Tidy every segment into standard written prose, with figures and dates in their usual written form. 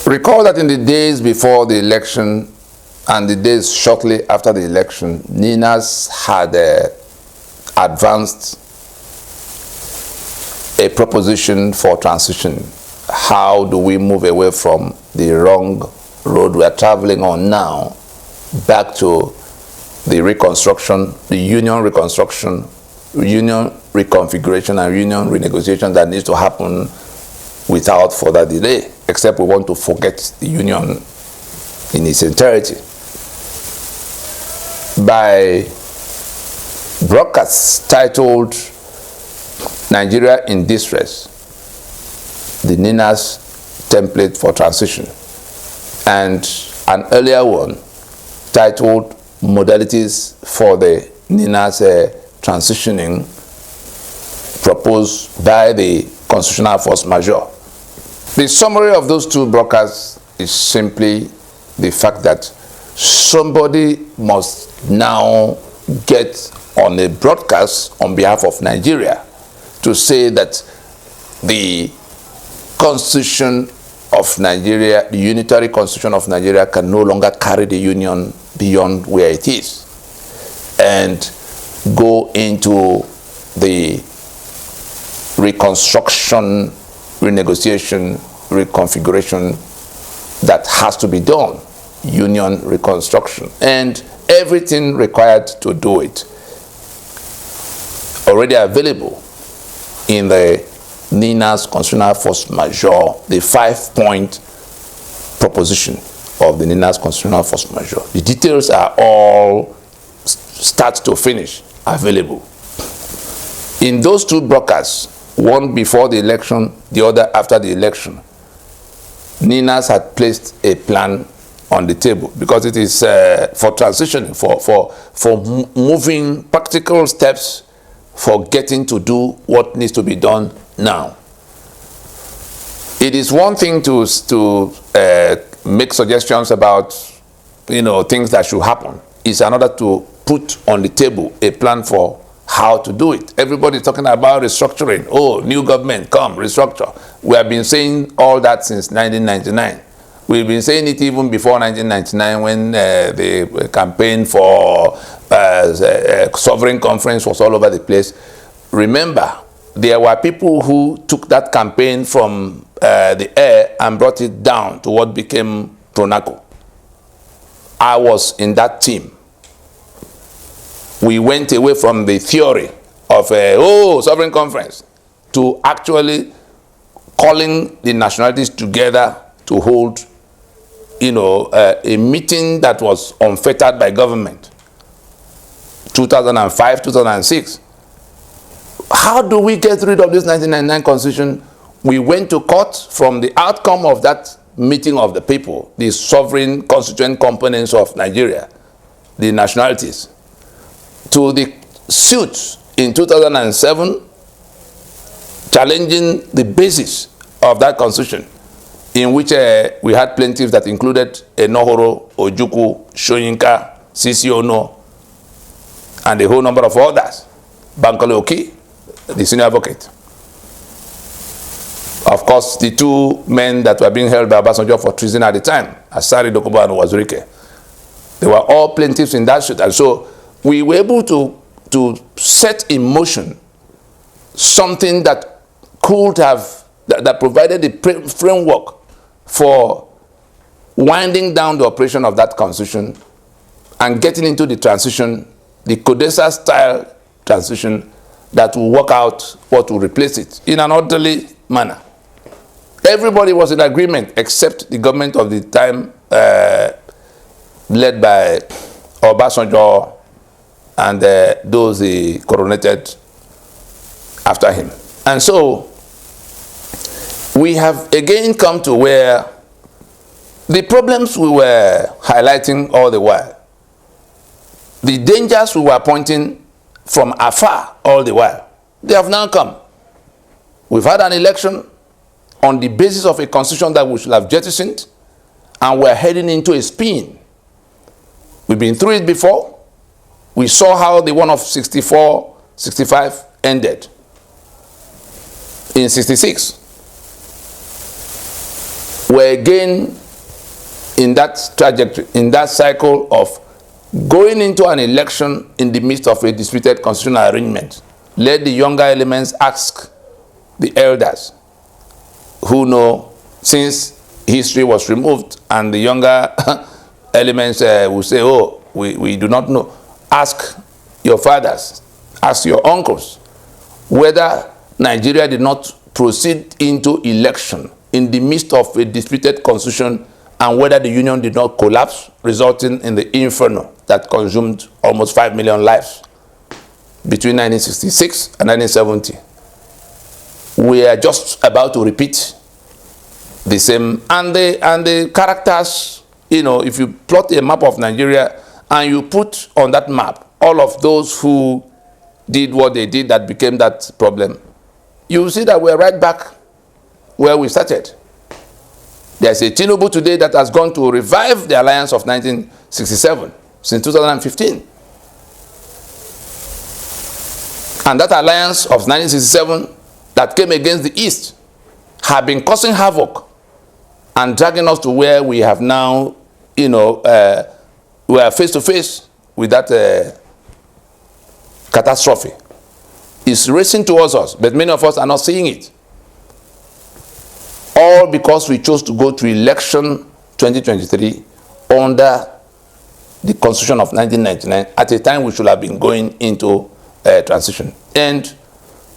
Recall that in the days before the election and the days shortly after the election, Ninas had advanced a proposition for transition. How do we move away from the wrong road we are traveling on now back to the reconstruction, the union reconstruction, union reconfiguration, and union renegotiation that needs to happen without further delay, except we want to forget the union in its entirety. By broadcasts titled Nigeria in Distress, the Ninas template for transition, and an earlier one titled Modalities for the Ninas transitioning, proposed by the constitutional force majeure. The summary of those two broadcasts is simply the fact that somebody must now get on a broadcast on behalf of Nigeria to say that the Constitution of Nigeria, the unitary Constitution of Nigeria, can no longer carry the union beyond where it is and go into the reconstruction, renegotiation, reconfiguration that has to be done, union reconstruction, and everything required to do it already available in the Ninas Constitutional Force Majeure, the 5-point proposition of the Ninas Constitutional Force Majeure. The details are all start to finish available. In those two broadcasts, one before the election, the other after the election, Ninas had placed a plan on the table because it is for transitioning, for moving practical steps for getting to do what needs to be done now. It is one thing to make suggestions about, things that should happen. It's another to put on the table a plan for how to do it. Everybody's talking about restructuring. Oh, new government, come, restructure. We have been saying all that since 1999. We've been saying it even before 1999 when the campaign for sovereign conference was all over the place. Remember, there were people who took that campaign from the air and brought it down to what became Pronaco. I was in that team. We went away from the theory of sovereign conference to actually calling the nationalities together to hold a meeting that was unfettered by government. 2005, 2006. How do we get rid of this 1999 constitution? We went to court from the outcome of that meeting of the people, the sovereign constituent components of Nigeria, the nationalities, to the suits in 2007 challenging the basis of that constitution, in which we had plaintiffs that included Enohoro, Ojukwu, Shoyinka, Sisi Ono, and a whole number of others. Bankole Oki, the senior advocate. Of course, the two men that were being held by Obasanjo for treason at the time, Asari Dokubo and Wazurike, they were all plaintiffs in that suit. And so we were able to set in motion something that could have, that provided the framework for winding down the operation of that constitution and getting into the transition, the Codesa style transition that will work out what will replace it in an orderly manner. Everybody was in agreement except the government of the time led by Obasanjo and those he coronated after him. And so we have again come to where the problems we were highlighting all the while, the dangers we were pointing from afar all the while, they have now come. We've had an election on the basis of a constitution that we should have jettisoned, and we're heading into a spin. We've been through it before. We saw how the one of 64, 65 ended in 66. were again in that trajectory, in that cycle of going into an election in the midst of a disputed constitutional arrangement. Let the younger elements ask the elders who know, since history was removed, and the younger elements will say, oh, we do not know. Ask your fathers, ask your uncles, whether Nigeria did not proceed into election in the midst of a disputed constitution, and whether the union did not collapse, resulting in the inferno that consumed almost 5 million lives between 1966 and 1970. We are just about to repeat the same, and the characters, you know, if you plot a map of Nigeria and you put on that map all of those who did what they did that became that problem, you will see that we're right back where we started. There's a Tinubu today that has gone to revive the alliance of 1967 since 2015. And that alliance of 1967 that came against the East have been causing havoc and dragging us to where we have now, you know, we are face to face with that catastrophe. It's racing towards us, but many of us are not seeing it. All because we chose to go to election 2023 under the Constitution of 1999 at a time we should have been going into transition. And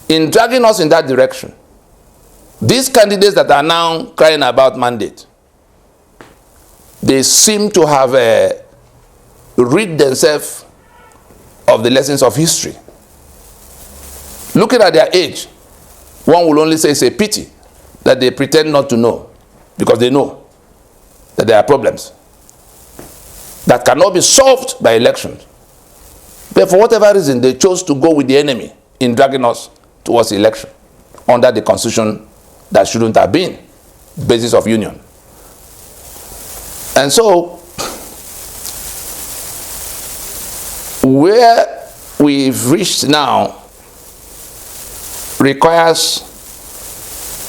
in dragging us in that direction, these candidates that are now crying about mandate, they seem to have rid themselves of the lessons of history. Looking at their age, one will only say it's a pity that they pretend not to know, because they know that there are problems that cannot be solved by elections. But for whatever reason, they chose to go with the enemy in dragging us towards election under the constitution that shouldn't have been the basis of union. And so, where we've reached now requires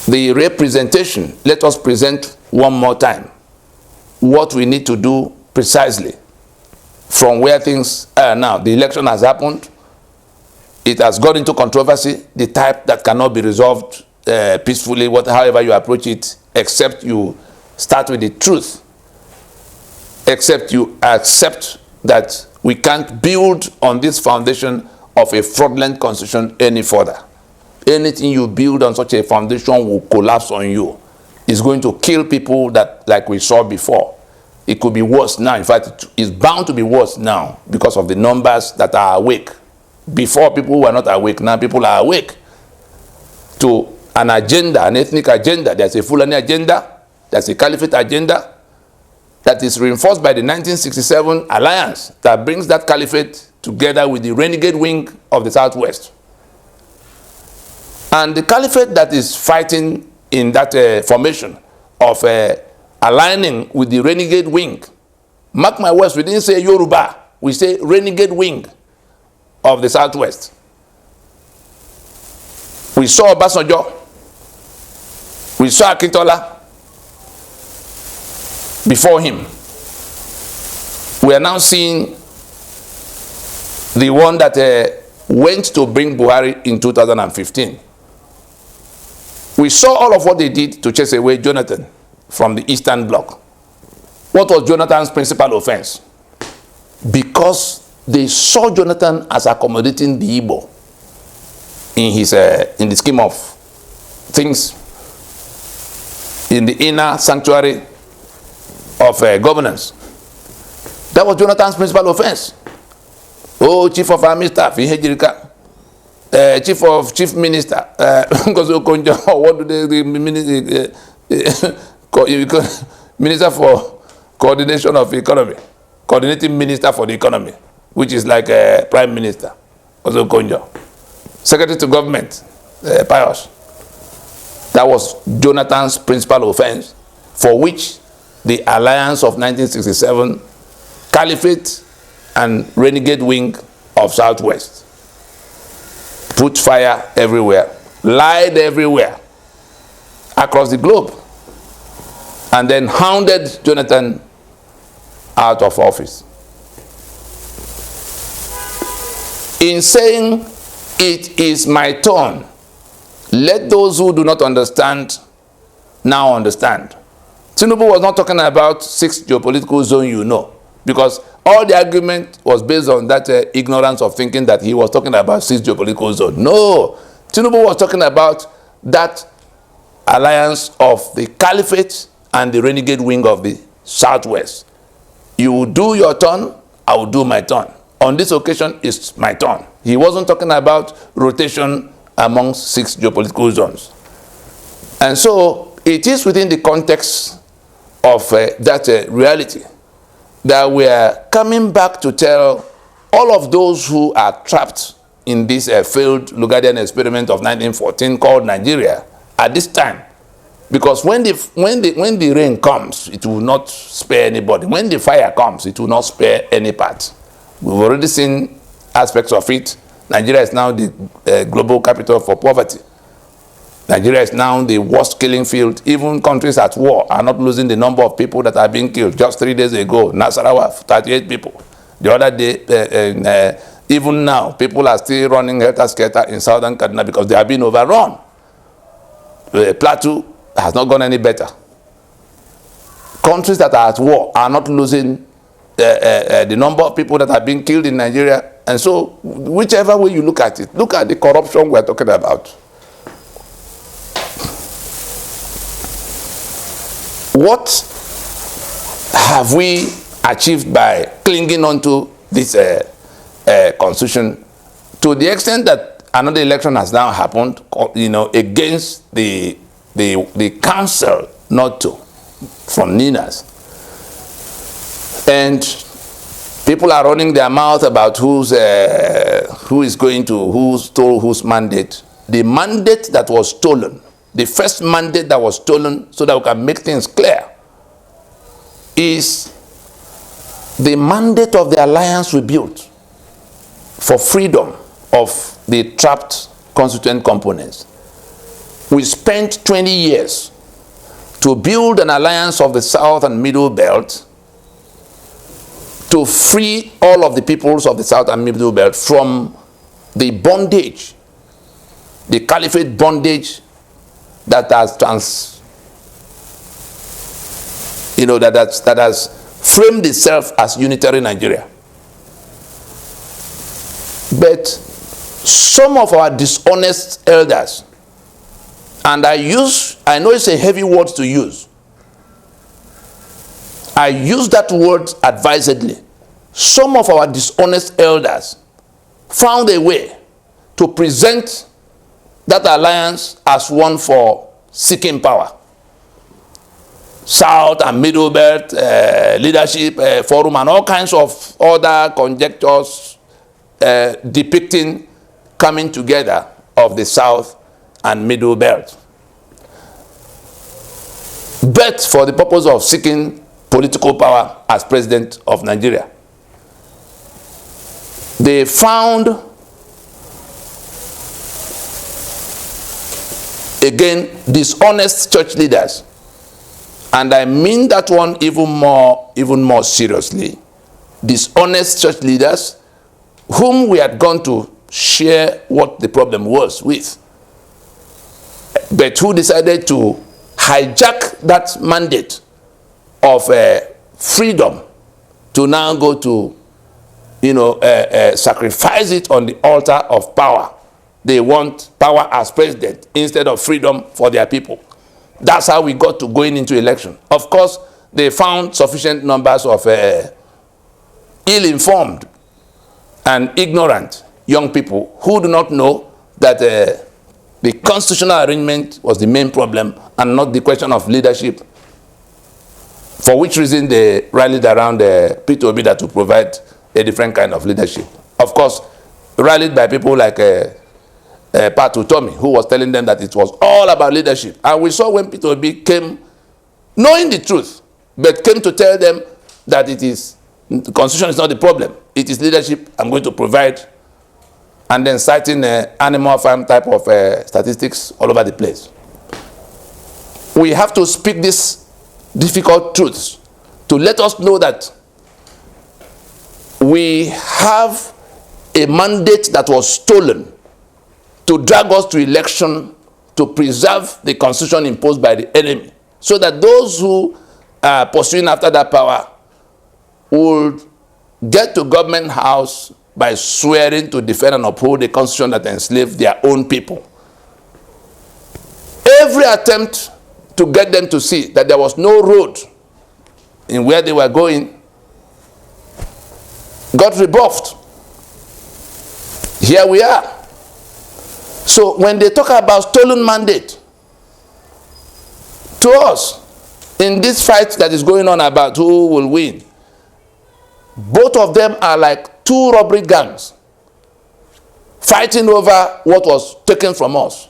the representation. Let us present one more time what we need to do precisely from where things are now. The election has happened. It has got into controversy, the type that cannot be resolved peacefully, however you approach it, except you start with the truth, except you accept that we can't build on this foundation of a fraudulent constitution any further. Anything you build on such a foundation will collapse on you. It's going to kill people that, like we saw before. It could be worse now. In fact, it's bound to be worse now because of the numbers that are awake. Before, people were not awake. Now people are awake to an agenda, an ethnic agenda. There's a Fulani agenda. There's a Caliphate agenda that is reinforced by the 1967 alliance that brings that Caliphate together with the renegade wing of the Southwest. And the Caliphate that is fighting in that formation of aligning with the renegade wing. Mark my words, we didn't say Yoruba. We say renegade wing of the Southwest. We saw Obasanjo. We saw Akintola before him. We are now seeing the one that went to bring Buhari in 2015. We saw all of what they did to chase away Jonathan from the Eastern Bloc. What was Jonathan's principal offense? Because they saw Jonathan as accommodating the Igbo in the scheme of things in the inner sanctuary of governance. That was Jonathan's principal offense. Oh, Chief of Army Staff, Hijacking. Chief Minister, what do they Minister for Coordination of Economy, Coordinating Minister for the Economy, which is like a Prime Minister, also Konjo. Secretary to Government, Pius. That was Jonathan's principal offense, for which the alliance of 1967, Caliphate and renegade wing of Southwest put fire everywhere, lied everywhere across the globe. and then hounded Jonathan out of office. In saying, "It is my turn," let those who do not understand now understand. Tinubu was not talking about 6 geopolitical zones, because all the argument was based on that ignorance of thinking that he was talking about 6 geopolitical zones. No, Tinubu was talking about that alliance of the caliphate and the renegade wing of the southwest. You will do your turn, I will do my turn. On this occasion, it's my turn. He wasn't talking about rotation among 6 geopolitical zones. And so it is within the context of that reality that we are coming back to tell all of those who are trapped in this failed Lugadian experiment of 1914 called Nigeria at this time. Because when the rain comes, it will not spare anybody. When the fire comes, it will not spare any part. We've already seen aspects of it. Nigeria is now the global capital for poverty. Nigeria is now the worst killing field. Even countries at war are not losing the number of people that are being killed. Just 3 days ago, Nasarawa, 38 people. The other day, even now, people are still running helter-skelter in southern Kaduna because they are being overrun. Plateau has not gone any better. Countries that are at war are not losing the number of people that are being killed in Nigeria. And so, whichever way you look at it, look at the corruption we're talking about. What have we achieved by clinging on to this constitution to the extent that another election has now happened, against the council not to, from Ninas? And people are running their mouth about who stole whose mandate. The mandate that was stolen, the first mandate that was stolen, so that we can make things clear, is the mandate of the alliance we built for freedom of the trapped constituent components. We spent 20 years to build an alliance of the South and Middle Belt to free all of the peoples of the South and Middle Belt from the bondage, the caliphate bondage that has that has framed itself as unitary Nigeria. But some of our dishonest elders, and I know it's a heavy word to use, I use that word advisedly. Some of our dishonest elders found a way to present that alliance as one for seeking power. South and Middle Belt Leadership Forum and all kinds of other conjectures depicting coming together of the South and Middle Belt. But for the purpose of seeking political power as president of Nigeria. They found, again, dishonest church leaders. And I mean that one even more seriously. Dishonest church leaders whom we had gone to share what the problem was with, but who decided to hijack that mandate of freedom to now go to, sacrifice it on the altar of power. They want power as president instead of freedom for their people. That's how we got to going into election. Of course, they found sufficient numbers of ill-informed and ignorant young people who do not know that the constitutional arrangement was the main problem and not the question of leadership, for which reason they rallied around Peter Obi to provide a different kind of leadership. Of course, rallied by people like Part-3, who was telling them that it was all about leadership. And we saw when Peter Obi came, knowing the truth, but came to tell them that the constitution is not the problem. It is leadership I'm going to provide. And then citing animal farm type of statistics all over the place. We have to speak this difficult truths to let us know that we have a mandate that was stolen to drag us to election to preserve the constitution imposed by the enemy, so that those who are pursuing after that power would get to government house by swearing to defend and uphold the constitution that enslaved their own people. Every attempt to get them to see that there was no road in where they were going got rebuffed. Here we are. So when they talk about stolen mandate, to us, in this fight that is going on about who will win, both of them are like two robbery gangs fighting over what was taken from us.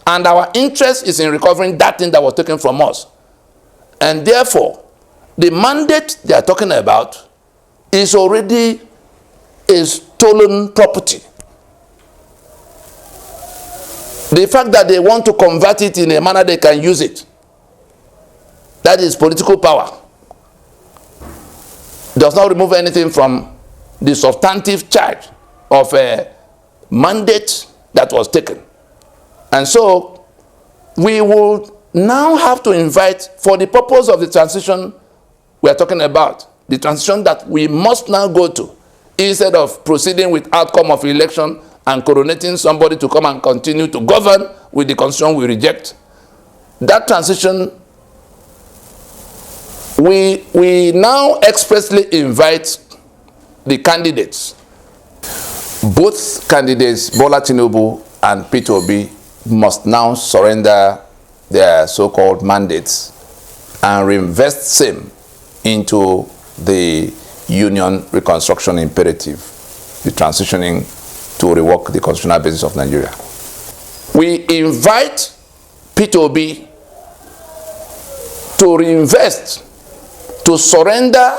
And our interest is in recovering that thing that was taken from us. And therefore, the mandate they are talking about is already a stolen property. The fact that they want to convert it in a manner they can use it, that is political power, does not remove anything from the substantive charge of a mandate that was taken. And so we will now have to invite, for the purpose of the transition we are talking about, the transition that we must now go to, instead of proceeding with outcome of election and coronating somebody to come and continue to govern with the constitution we reject, that transition, we now expressly invite the candidates. Both candidates, Bola Tinubu and Peter Obi, must now surrender their so-called mandates and reinvest same into the union reconstruction imperative, the transitioning to rework the constitutional basis of Nigeria. We invite Peter Obi to reinvest, to surrender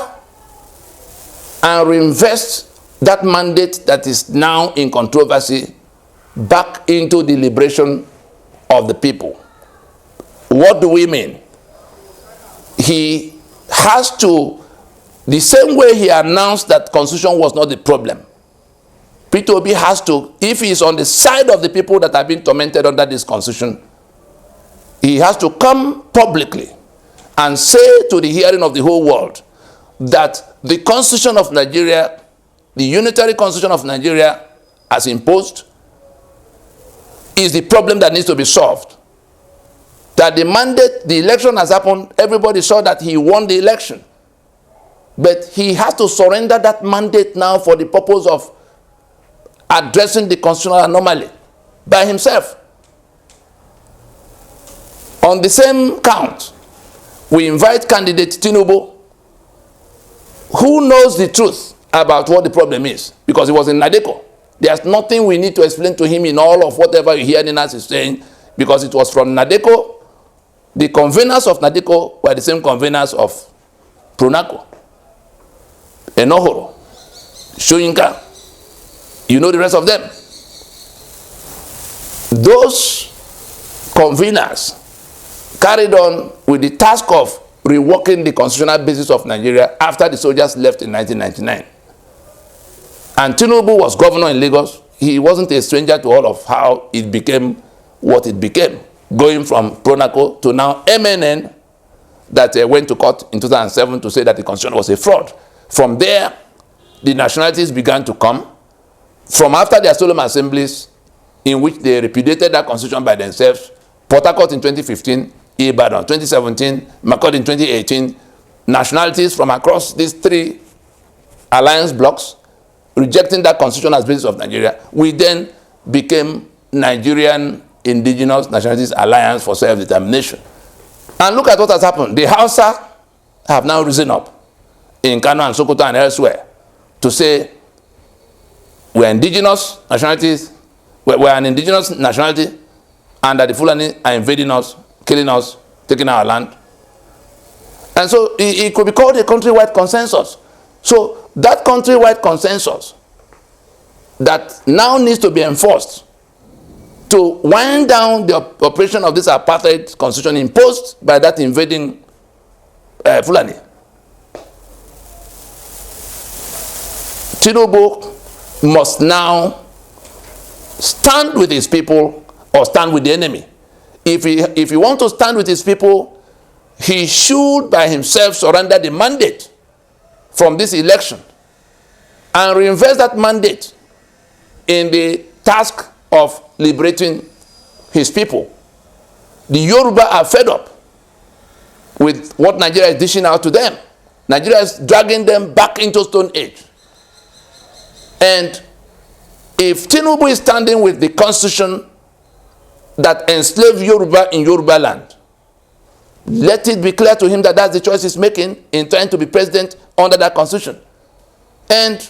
and reinvest that mandate that is now in controversy back into the liberation of the people. What do we mean? He has to, the same way he announced that constitution was not the problem, Peter Obi has to, if he is on the side of the people that have been tormented under this constitution, he has to come publicly and say to the hearing of the whole world that the constitution of Nigeria, the unitary constitution of Nigeria as imposed, is the problem that needs to be solved. That the mandate, the election has happened, everybody saw that he won the election. But he has to surrender that mandate now for the purpose of addressing the constitutional anomaly by himself. On the same count, we invite candidate Tinubu, who knows the truth about what the problem is, because he was in Nadeko. There's nothing we need to explain to him in all of whatever you hear Ninas is saying, because it was from Nadeko. The conveners of Nadeko were the same conveners of Pronaco, Enohoro, Shoyinka. You know the rest of them. Those conveners carried on with the task of reworking the constitutional basis of Nigeria after the soldiers left in 1999. And Tinubu was governor in Lagos. He wasn't a stranger to all of how it became what it became, going from Pronaco to now MNN, that went to court in 2007 to say that the constitution was a fraud. From there, the nationalities began to come. From after their solemn assemblies, in which they repudiated that constitution by themselves, Port Harcourt in 2015, Ibadan 2017, Makurdi in 2018, nationalities from across these three alliance blocks rejecting that constitution as basis of Nigeria, we then became Nigerian Indigenous Nationalities Alliance for Self-Determination. And look at what has happened. The Hausa have now risen up in Kano and Sokoto and elsewhere to say we're indigenous nationalities, we're an indigenous nationality, and that the Fulani are invading us, killing us, taking our land. And so it could be called a countrywide consensus. So that countrywide consensus that now needs to be enforced to wind down the operation of this apartheid constitution imposed by that invading Fulani. Tinubu must now stand with his people or stand with the enemy. If he wants to stand with his people, he should by himself surrender the mandate from this election and reinvest that mandate in the task of liberating his people. The Yoruba are fed up with what Nigeria is dishing out to them. Nigeria is dragging them back into Stone Age. And if Tinubu is standing with the constitution that enslaved Yoruba in Yoruba land, let it be clear to him that that's the choice he's making in trying to be president under that constitution. And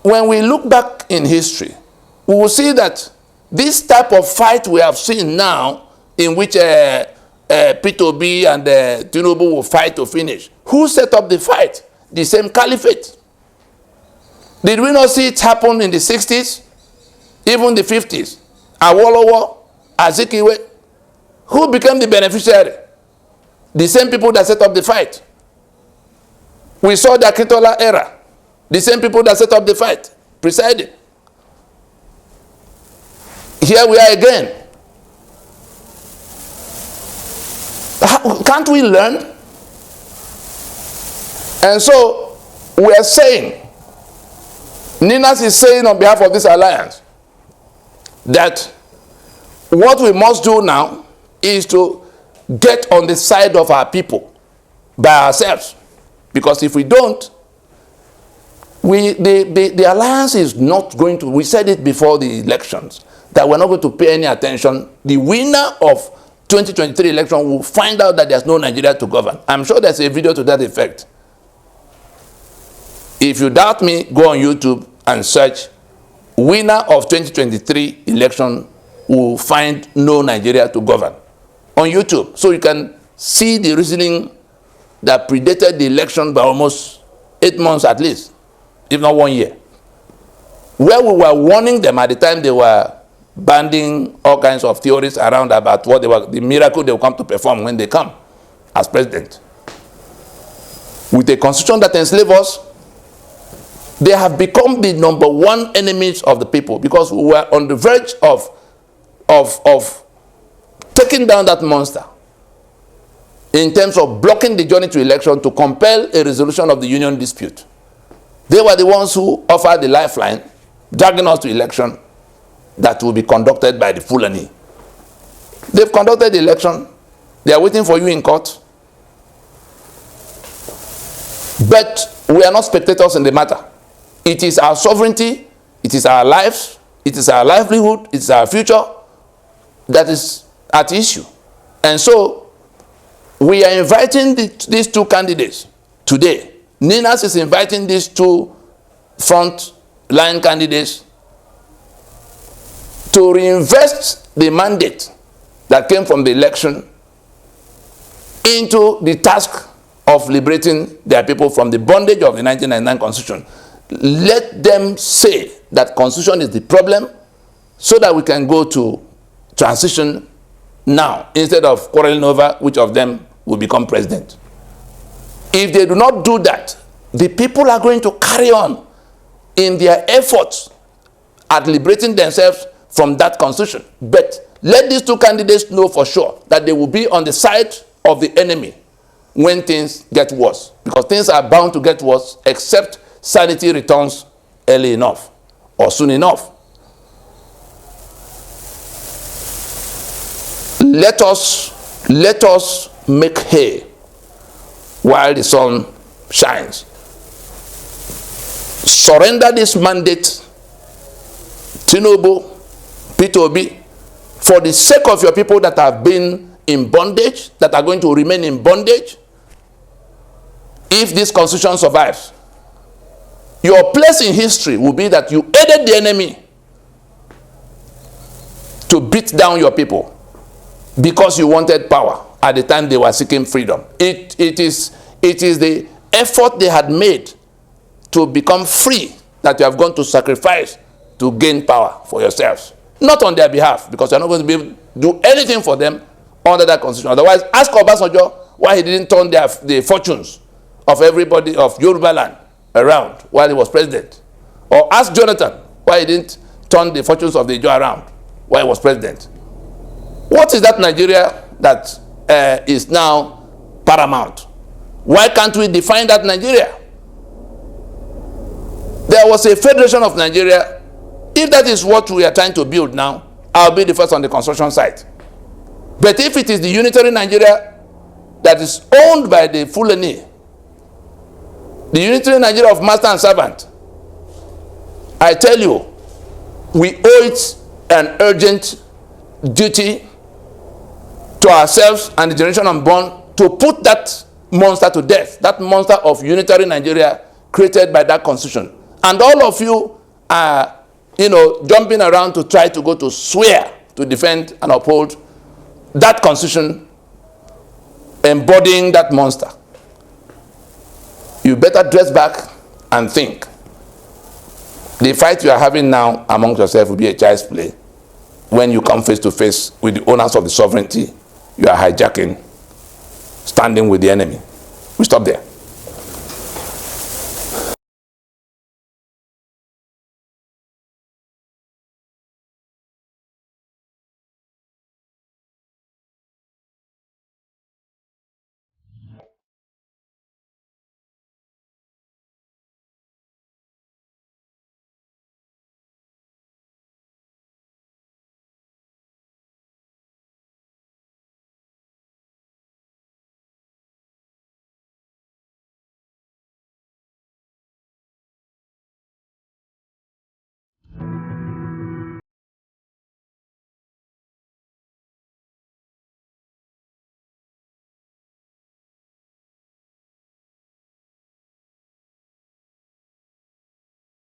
when we look back in history, we will see that this type of fight we have seen now, in which Peter Obi and Tinubu will fight to finish, who set up the fight? The same caliphate. Did we not see it happen in the 60s, even the 50s? Awolowo, Azikiwe, who became the beneficiary? The same people that set up the fight. We saw the Akintola era. The same people that set up the fight, presiding. Here we are again. Can't we learn? And so we are saying, Ninas is saying on behalf of this alliance, that what we must do now is to get on the side of our people by ourselves. Because if we don't, the alliance is not going to, we said it before the elections, that we're not going to pay any attention. The winner of 2023 election will find out that there's no Nigeria to govern. I'm sure there's a video to that effect. If you doubt me, go on YouTube and search winner of 2023 election will find no Nigeria to govern on YouTube. So you can see the reasoning that predated the election by almost 8 months at least, if not 1 year. Where we were warning them at the time they were banding all kinds of theories around about what they were, the miracle they will come to perform when they come as president. With a constitution that enslaves us, they have become the #1 enemies of the people, because we were on the verge of taking down that monster in terms of blocking the journey to election to compel a resolution of the union dispute. They were the ones who offered the lifeline, dragging us to election that will be conducted by the Fulani. They've conducted the election. They are waiting for you in court. But we are not spectators in the matter. It is our sovereignty, it is our lives, it is our livelihood, it is our future that is at issue. And so we are inviting these two candidates today. Ninas is inviting these two front line candidates to reinvest the mandate that came from the election into the task of liberating their people from the bondage of the 1999 Constitution. Let them say that Constitution is the problem so that we can go to transition now instead of quarreling over which of them will become president. If they do not do that, the people are going to carry on in their efforts at liberating themselves from that constitution. But let these two candidates know for sure that they will be on the side of the enemy when things get worse, because things are bound to get worse except sanity returns early enough or soon enough. Let us make hay while the sun shines. Surrender this mandate, Tinubu, Peter Obi, for the sake of your people that have been in bondage, that are going to remain in bondage. If this constitution survives, your place in history will be that you aided the enemy to beat down your people because you wanted power at the time they were seeking freedom. It is the effort they had made to become free that you have gone to sacrifice to gain power for yourselves. Not on their behalf, because you're not going to be able to do anything for them under that constitution. Otherwise, ask Obasanjo why he didn't turn the fortunes of everybody of Yoruba land around while he was president. Or ask Jonathan why he didn't turn the fortunes of the Ijaw around while he was president. What is that Nigeria that is now paramount? Why can't we define that Nigeria? There was a federation of Nigeria. If that is what we are trying to build now, I'll be the first on the construction site. But if it is the unitary Nigeria that is owned by the Fulani, the unitary Nigeria of master and servant, I tell you, we owe it an urgent duty to ourselves and the generation unborn to put that monster to death, that monster of unitary Nigeria created by that constitution. And all of you are, jumping around to try to go to swear to defend and uphold that constitution embodying that monster. You better dress back and think. The fight you are having now amongst yourself will be a child's play when you come face to face with the owners of the sovereignty you are hijacking, standing with the enemy. We stop there.